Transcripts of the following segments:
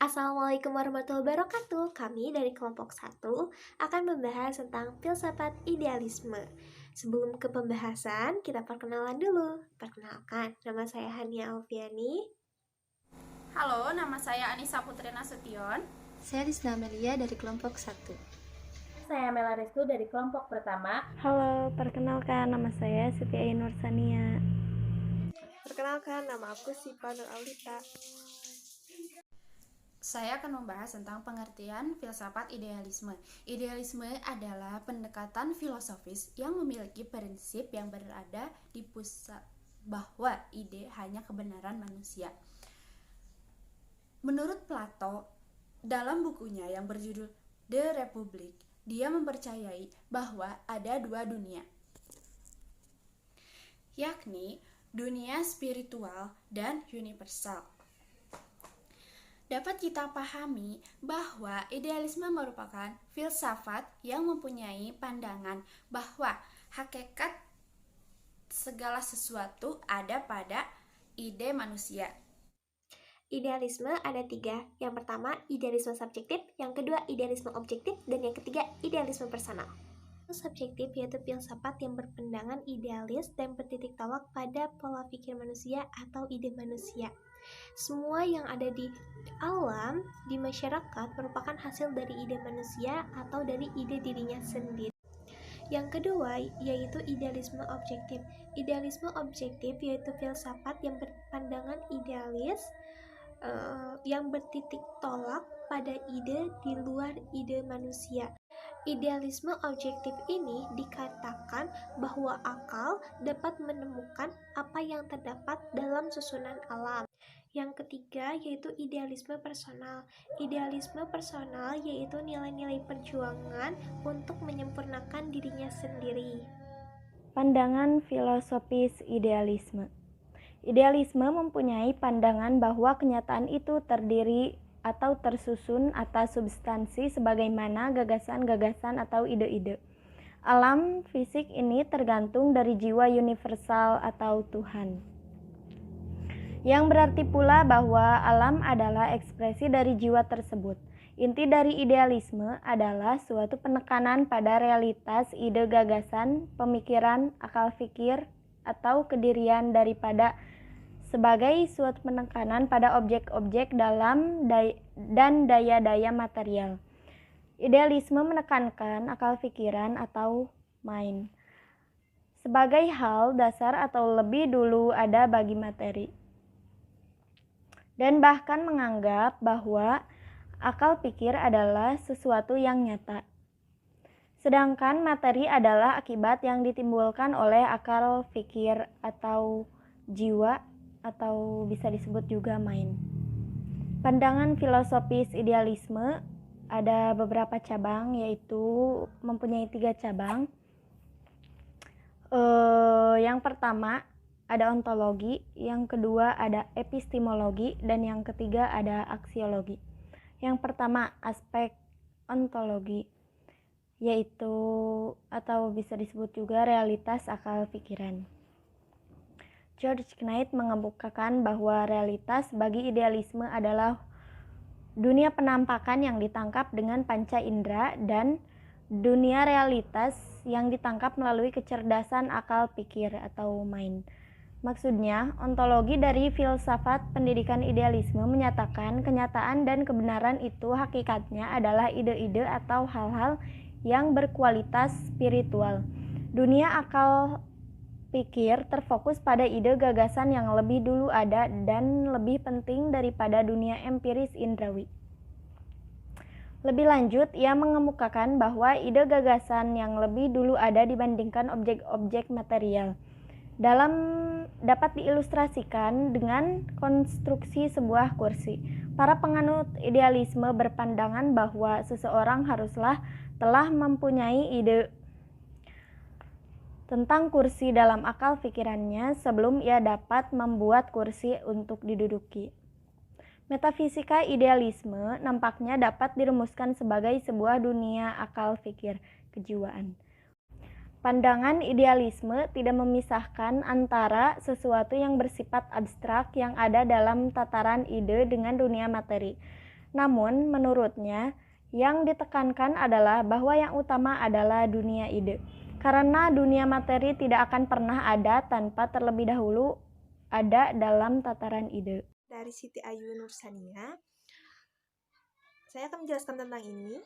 Assalamualaikum warahmatullahi wabarakatuh. Kami dari kelompok 1 akan membahas tentang filsafat idealisme. Sebelum ke pembahasan, kita perkenalan dulu. Perkenalkan, nama saya Hania Alfiani. Halo, nama saya Anissa Putri Nasution. Saya Disna Amelia dari kelompok 1. Saya Mela Restu dari kelompok pertama. Halo, perkenalkan nama saya Siti Ainur Sania. Perkenalkan, nama aku Sipa Nur Alita. Saya akan membahas tentang pengertian filsafat idealisme. Idealisme adalah pendekatan filosofis yang memiliki prinsip yang berada di pusat bahwa ide hanya kebenaran manusia. Menurut Plato, dalam bukunya yang berjudul The Republic, dia mempercayai bahwa ada dua dunia, yakni dunia spiritual dan universal. Dapat kita pahami bahwa idealisme merupakan filsafat yang mempunyai pandangan bahwa hakikat segala sesuatu ada pada ide manusia. Idealisme ada 3. Yang pertama, idealisme subjektif. Yang kedua, idealisme objektif. Dan yang ketiga, idealisme personal. Subjektif yaitu filsafat yang berpandangan idealis dan bertitik tolak pada pola pikir manusia atau ide manusia. Semua yang ada di alam, di masyarakat merupakan hasil dari ide manusia atau dari ide dirinya sendiri. Yang kedua yaitu idealisme objektif. Idealisme objektif yaitu filsafat yang berpandangan idealis yang bertitik tolak pada ide di luar ide manusia. Idealisme objektif ini dikatakan bahwa akal dapat menemukan apa yang terdapat dalam susunan alam. Yang ketiga yaitu idealisme personal. Idealisme personal yaitu nilai-nilai perjuangan untuk menyempurnakan dirinya sendiri. Pandangan filosofis idealisme. Idealisme mempunyai pandangan bahwa kenyataan itu terdiri atau tersusun atas substansi sebagaimana gagasan-gagasan atau ide-ide. Alam fisik ini tergantung dari jiwa universal atau Tuhan. Yang berarti pula bahwa alam adalah ekspresi dari jiwa tersebut. Inti dari idealisme adalah suatu penekanan pada realitas ide gagasan, pemikiran, akal fikir, atau kedirian daripada sebagai suatu penekanan pada objek-objek dalam dan daya-daya material. Idealisme menekankan akal pikiran atau mind sebagai hal dasar atau lebih dulu ada bagi materi, dan bahkan menganggap bahwa akal pikir adalah sesuatu yang nyata, sedangkan materi adalah akibat yang ditimbulkan oleh akal pikir atau jiwa, atau bisa disebut juga mind. Pandangan filosofis idealisme ada beberapa cabang, yaitu mempunyai 3 cabang. Yang pertama ada ontologi, yang kedua ada epistemologi, dan yang ketiga ada aksiologi. Yang pertama aspek ontologi, yaitu atau bisa disebut juga realitas akal pikiran. George Knight mengemukakan bahwa realitas bagi idealisme adalah dunia penampakan yang ditangkap dengan panca indera dan dunia realitas yang ditangkap melalui kecerdasan akal pikir atau mind. Maksudnya, ontologi dari filsafat pendidikan idealisme menyatakan kenyataan dan kebenaran itu hakikatnya adalah ide-ide atau hal-hal yang berkualitas spiritual. Dunia akal pikir terfokus pada ide gagasan yang lebih dulu ada dan lebih penting daripada dunia empiris indrawi. Lebih lanjut, ia mengemukakan bahwa ide gagasan yang lebih dulu ada dibandingkan objek-objek material dapat diilustrasikan dengan konstruksi sebuah kursi. Para penganut idealisme berpandangan bahwa seseorang telah mempunyai ide tentang kursi dalam akal pikirannya sebelum ia dapat membuat kursi untuk diduduki. Metafisika idealisme nampaknya dapat dirumuskan sebagai sebuah dunia akal pikir kejiwaan. Pandangan idealisme tidak memisahkan antara sesuatu yang bersifat abstrak yang ada dalam tataran ide dengan dunia materi. Namun, menurutnya, yang ditekankan adalah bahwa yang utama adalah dunia ide. Karena dunia materi tidak akan pernah ada tanpa terlebih dahulu ada dalam tataran ide. Dari Siti Ayu Nursania, saya akan menjelaskan tentang ini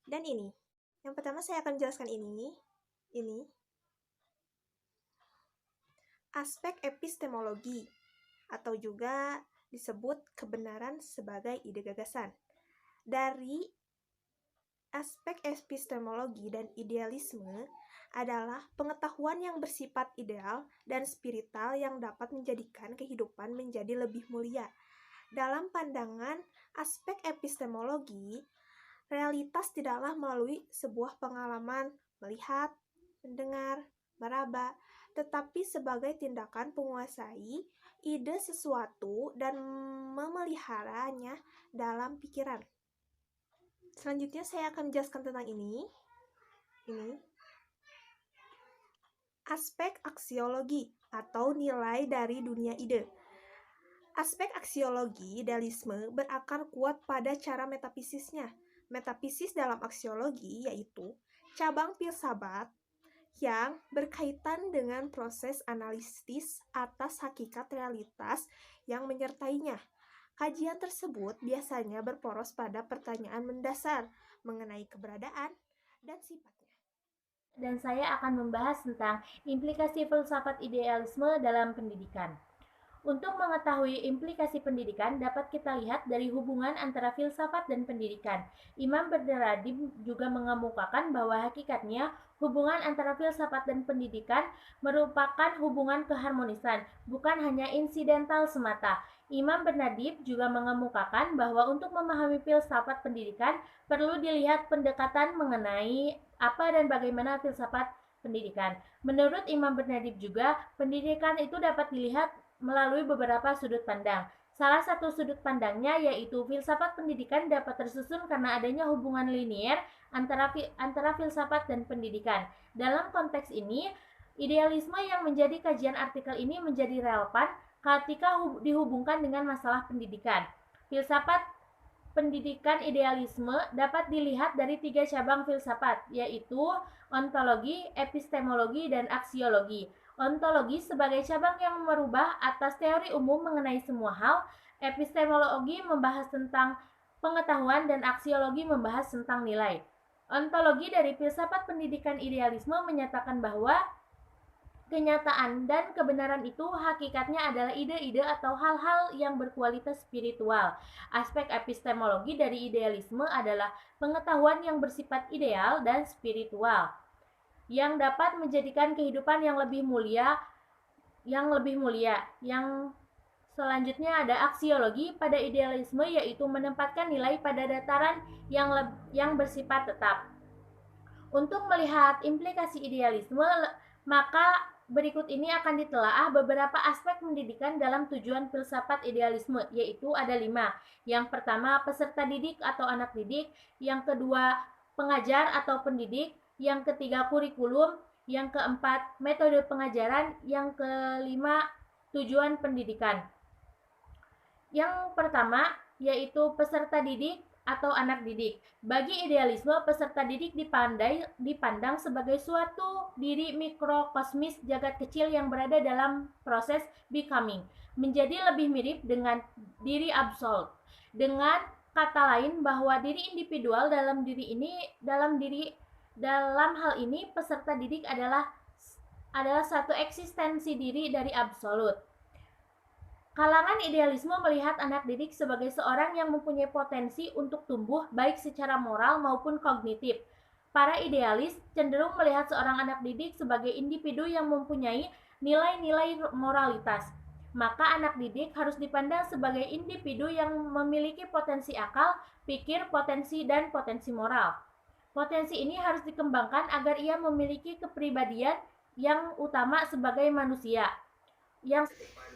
dan ini. Yang pertama saya akan menjelaskan ini. Aspek epistemologi atau juga disebut kebenaran sebagai ide gagasan. Dari aspek epistemologi dan idealisme adalah pengetahuan yang bersifat ideal dan spiritual yang dapat menjadikan kehidupan menjadi lebih mulia. Dalam pandangan aspek epistemologi, realitas tidaklah melalui sebuah pengalaman melihat, mendengar, meraba, tetapi sebagai tindakan penguasai ide sesuatu dan memeliharanya dalam pikiran. Selanjutnya saya akan menjelaskan tentang ini. Aspek aksiologi atau nilai dari dunia ide. Aspek aksiologi idealisme berakar kuat pada cara metafisisnya. Metafisis dalam aksiologi yaitu cabang filsafat yang berkaitan dengan proses analisis atas hakikat realitas yang menyertainya. Kajian tersebut biasanya berporos pada pertanyaan mendasar mengenai keberadaan dan sifatnya. Dan saya akan membahas tentang implikasi filsafat idealisme dalam pendidikan. Untuk mengetahui implikasi pendidikan dapat kita lihat dari hubungan antara filsafat dan pendidikan. Imam Bernardib juga mengemukakan bahwa hakikatnya hubungan antara filsafat dan pendidikan merupakan hubungan keharmonisan, bukan hanya insidental semata. Imam Bernardib juga mengemukakan bahwa untuk memahami filsafat pendidikan perlu dilihat pendekatan mengenai apa dan bagaimana filsafat pendidikan. Menurut Imam Bernardib juga, pendidikan itu dapat dilihat melalui beberapa sudut pandang. Salah satu sudut pandangnya yaitu filsafat pendidikan dapat tersusun karena adanya hubungan linier antara filsafat dan pendidikan. Dalam konteks ini, idealisme yang menjadi kajian artikel ini menjadi relevan ketika dihubungkan dengan masalah pendidikan. Filsafat pendidikan idealisme dapat dilihat dari 3 cabang filsafat, yaitu ontologi, epistemologi, dan aksiologi. Ontologi sebagai cabang yang merubah atas teori umum mengenai semua hal, epistemologi membahas tentang pengetahuan, dan aksiologi membahas tentang nilai. Ontologi dari filsafat pendidikan idealisme menyatakan bahwa kenyataan dan kebenaran itu hakikatnya adalah ide-ide atau hal-hal yang berkualitas spiritual. Aspek epistemologi dari idealisme adalah pengetahuan yang bersifat ideal dan spiritual, yang dapat menjadikan kehidupan yang lebih mulia. Yang selanjutnya ada aksiologi pada idealisme, yaitu menempatkan nilai pada dataran yang bersifat tetap. Untuk melihat implikasi idealisme, maka berikut ini akan ditelaah beberapa aspek pendidikan dalam tujuan filsafat idealisme, yaitu ada 5. Yang pertama, peserta didik atau anak didik. Yang kedua, pengajar atau pendidik. Yang ketiga, kurikulum. Yang keempat, metode pengajaran. Yang kelima, tujuan pendidikan. Yang pertama, yaitu peserta didik atau anak didik. Bagi idealisme, peserta didik dipandang sebagai suatu diri mikrokosmis jagat kecil yang berada dalam proses becoming, menjadi lebih mirip dengan diri absolut. Dengan kata lain, bahwa diri individual dalam hal ini peserta didik adalah satu eksistensi diri dari absolut. Kalangan idealisme melihat anak didik sebagai seorang yang mempunyai potensi untuk tumbuh baik secara moral maupun kognitif. Para idealis cenderung melihat seorang anak didik sebagai individu yang mempunyai nilai-nilai moralitas. Maka anak didik harus dipandang sebagai individu yang memiliki potensi akal, pikir, potensi, dan potensi moral. Potensi ini harus dikembangkan agar ia memiliki kepribadian yang utama sebagai manusia.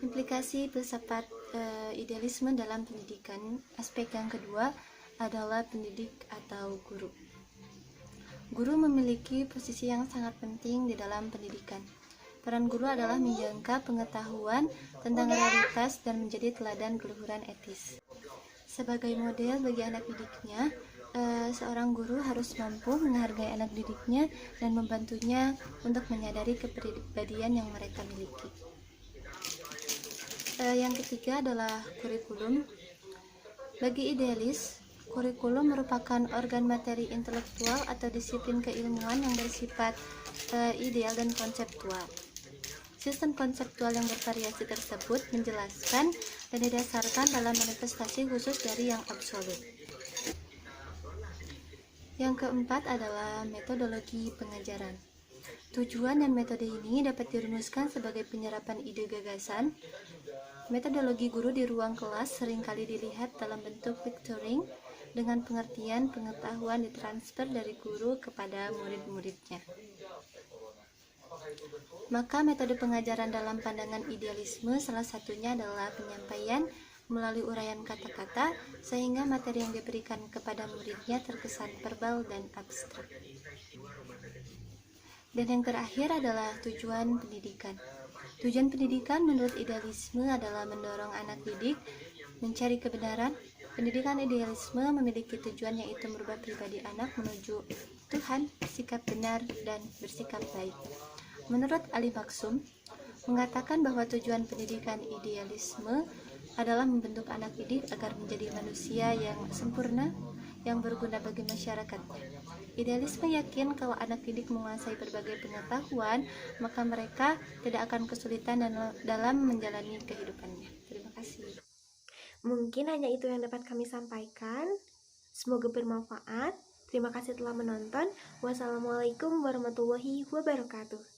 Implikasi filsafat idealisme dalam pendidikan. Aspek yang kedua adalah pendidik atau guru. Guru memiliki posisi yang sangat penting di dalam pendidikan. Peran guru adalah menjangka pengetahuan tentang realitas dan menjadi teladan keluhuran etis. Sebagai model bagi anak didiknya, seorang guru harus mampu menghargai anak didiknya dan membantunya untuk menyadari kepribadian yang mereka miliki. Yang ketiga adalah kurikulum. Bagi idealis, kurikulum merupakan organ materi intelektual atau disiplin keilmuan yang bersifat ideal dan konseptual. Sistem konseptual yang bervariasi tersebut menjelaskan dan didasarkan dalam manifestasi khusus dari yang absolut. Yang keempat adalah metodologi pengajaran. Tujuan dan metode ini dapat dirumuskan sebagai penyerapan ide gagasan. Metodologi guru di ruang kelas seringkali dilihat dalam bentuk lecturing dengan pengertian pengetahuan ditransfer dari guru kepada murid-muridnya. Maka metode pengajaran dalam pandangan idealisme salah satunya adalah penyampaian melalui uraian kata-kata sehingga materi yang diberikan kepada muridnya terkesan verbal dan abstrak. Dan yang terakhir adalah tujuan pendidikan. Tujuan pendidikan menurut idealisme adalah mendorong anak didik mencari kebenaran. Pendidikan idealisme memiliki tujuan yaitu merubah pribadi anak menuju Tuhan, sikap benar, dan bersikap baik. Menurut Ali Maksum, mengatakan bahwa tujuan pendidikan idealisme adalah membentuk anak didik agar menjadi manusia yang sempurna, yang berguna bagi masyarakatnya. Idealisme yakin kalau anak didik menguasai berbagai pengetahuan, maka mereka tidak akan kesulitan dalam menjalani kehidupannya. Terima kasih. Mungkin hanya itu yang dapat kami sampaikan. Semoga bermanfaat. Terima kasih telah menonton. Wassalamualaikum warahmatullahi wabarakatuh.